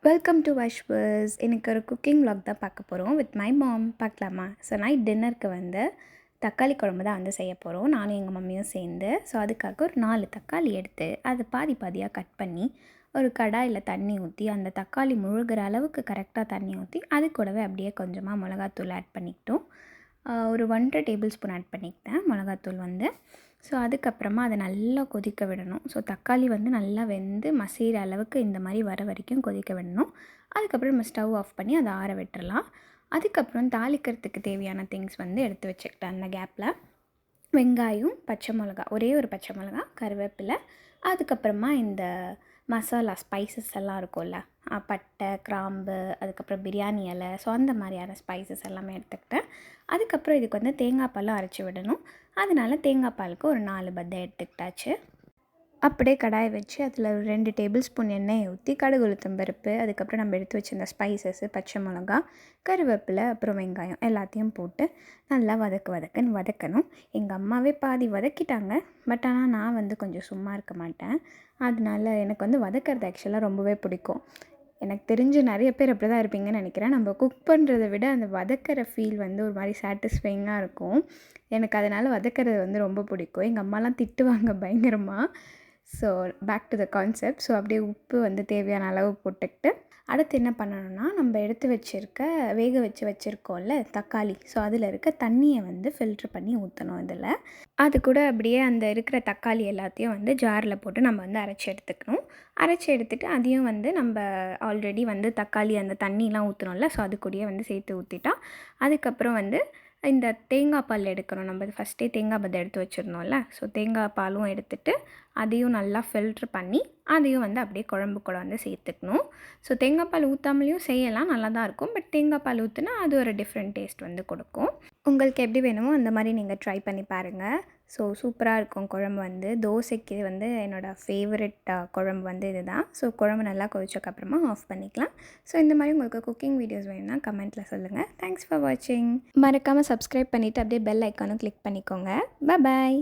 Welcome to வஷ்வர்ஸ். எனக்கு ஒரு cooking vlog தான் பார்க்க போகிறோம் வித் மை மாம். பார்க்கலாமா? ஸோ நைட் டின்னருக்கு வந்து தக்காளி குழம்பு தான் வந்து செய்ய போகிறோம், நானும் எங்கள் மம்மியும் சேர்ந்து. ஸோ அதுக்காக ஒரு 4 தக்காளி எடுத்து அதை பாதி பாதியாக கட் பண்ணி ஒரு கடாயில் தண்ணி ஊற்றி அந்த தக்காளி முழுகிற அளவுக்கு கரெக்டாக தண்ணி ஊற்றி அது கூடவே அப்படியே கொஞ்சமாக மிளகாத்தூள் ஆட் பண்ணிக்கிட்டோம். ஒரு 1.5 டேபிள் ஸ்பூன் ஆட் பண்ணிக்கிட்டேன் மிளகாத்தூள் வந்து. ஸோ அதுக்கப்புறமா அதை நல்லா கொதிக்க விடணும். ஸோ தக்காளி வந்து நல்லா வெந்து மசிகிற அளவுக்கு இந்த மாதிரி வர வரைக்கும் கொதிக்க விடணும். அதுக்கப்புறம் நம்ம ஸ்டவ் ஆஃப் பண்ணி அதை ஆற விட்டுறலாம். அதுக்கப்புறம் தாளிக்கிறதுக்கு தேவையான திங்ஸ் வந்து எடுத்து வச்சுக்கிட்டேன். அந்த கேப்பில் வெங்காயம், பச்சை மிளகா, ஒரே ஒரு பச்சை மிளகா, கருவேப்பிலை, அதுக்கப்புறமா இந்த மசாலா ஸ்பைசஸ் எல்லாம் இருக்கும்ல, பட்டை, கிராம்பு, அதுக்கப்புறம் பிரியாணி இலை, ஸோ அந்த மாதிரியான ஸ்பைசஸ் எல்லாமே எடுத்துக்கிட்டேன். அதுக்கப்புறம் இதுக்கு வந்து தேங்காய் பாலும் அரைச்சி விடணும். அதனால தேங்காய் பாலுக்கு ஒரு 4 பத்தை எடுத்துக்கிட்டாச்சு. அப்படியே கடாயை வச்சு அதில் ஒரு 2 டேபிள் ஸ்பூன் எண்ணெயை ஊற்றி கடுகு, உளுத்தம் பருப்பு, அதுக்கப்புறம் நம்ம எடுத்து வச்சிருந்த ஸ்பைசஸ்ஸு, பச்சை மிளகா, கருவேப்பிலை, அப்புறம் வெங்காயம் எல்லாத்தையும் போட்டு நல்லா வதக்குன்னு வதக்கணும். எங்கள் அம்மாவே பாதி வதக்கிட்டாங்க. பட் ஆனால் நான் வந்து கொஞ்சம் சும்மா இருக்க மாட்டேன். அதனால எனக்கு வந்து வதக்கிறது ஆக்சுவலாக ரொம்பவே பிடிக்கும். எனக்கு தெரிஞ்ச நிறைய பேர் அப்படி தான் இருப்பீங்கன்னு நினைக்கிறேன். நம்ம குக் பண்ணுறத விட அந்த வதக்கிற ஃபீல் வந்து ஒரு மாதிரி சாட்டிஸ்ஃபைங்காக இருக்கும். எனக்கு அதனால் வதக்கிறது வந்து ரொம்ப பிடிக்கும். எங்கள் அம்மாலாம் திட்டுவாங்க பயங்கரமாக. So back to the concept. So அப்படியே உப்பு வந்து தேவையான அளவு போட்டுக்கிட்டு அடுத்து என்ன பண்ணணும்னா, நம்ம எடுத்து வேக வச்சுருக்கோம்ல தக்காளி, ஸோ அதில் இருக்க தண்ணியை வந்து ஃபில்ட்ரு பண்ணி ஊற்றணும் இதில். அது கூட அப்படியே அந்த இருக்கிற தக்காளி எல்லாத்தையும் வந்து ஜாரில் போட்டு நம்ம வந்து அரைச்சி எடுத்துக்கணும். அரைச்சி எடுத்துகிட்டு அதையும் வந்து நம்ம ஆல்ரெடி வந்து தக்காளி அந்த தண்ணிலாம் ஊற்றணும்ல, ஸோ அது கூடயே வந்து சேர்த்து ஊற்றிட்டா அதுக்கப்புறம் வந்து இந்த தேங்காய் பால் எடுக்கணும். நம்ம ஃபஸ்ட்டே தேங்காய் பத்தை எடுத்து வச்சுருந்தோம்ல, ஸோ தேங்காய் பாலும் எடுத்துகிட்டு அதையும் நல்லா ஃபில்ட்ரு பண்ணி அதையும் வந்து அப்படியே குழம்பு கூட வந்து சேர்த்துக்கணும். ஸோ தேங்காய் பால் ஊற்றாமலையும் செய்யலாம், நல்லா தான் இருக்கும். பட் தேங்காய் பால் ஊற்றினா அது ஒரு டிஃப்ரெண்ட் டேஸ்ட் வந்து கொடுக்கும். உங்களுக்கு எப்படி வேணுமோ அந்த மாதிரி நீங்கள் ட்ரை பண்ணி பாருங்கள். ஸோ சூப்பராக இருக்கும் குழம்பு வந்து. தோசைக்கு வந்து என்னோடய ஃபேவரட் குழம்பு வந்து இது தான். ஸோ குழம்பு நல்லா கொதிச்சக்கப்புறமா ஆஃப் பண்ணிக்கலாம். ஸோ இந்த மாதிரி உங்களுக்கு குக்கிங் வீடியோஸ் வேணும்னா கமெண்ட்டில் சொல்லுங்கள். தேங்க்ஸ் ஃபார் வாட்சிங். மறக்காமல் சப்ஸ்கிரைப் பண்ணிவிட்டு அப்படியே பெல் ஐக்கானும் கிளிக் பண்ணிக்கோங்க. பாய்.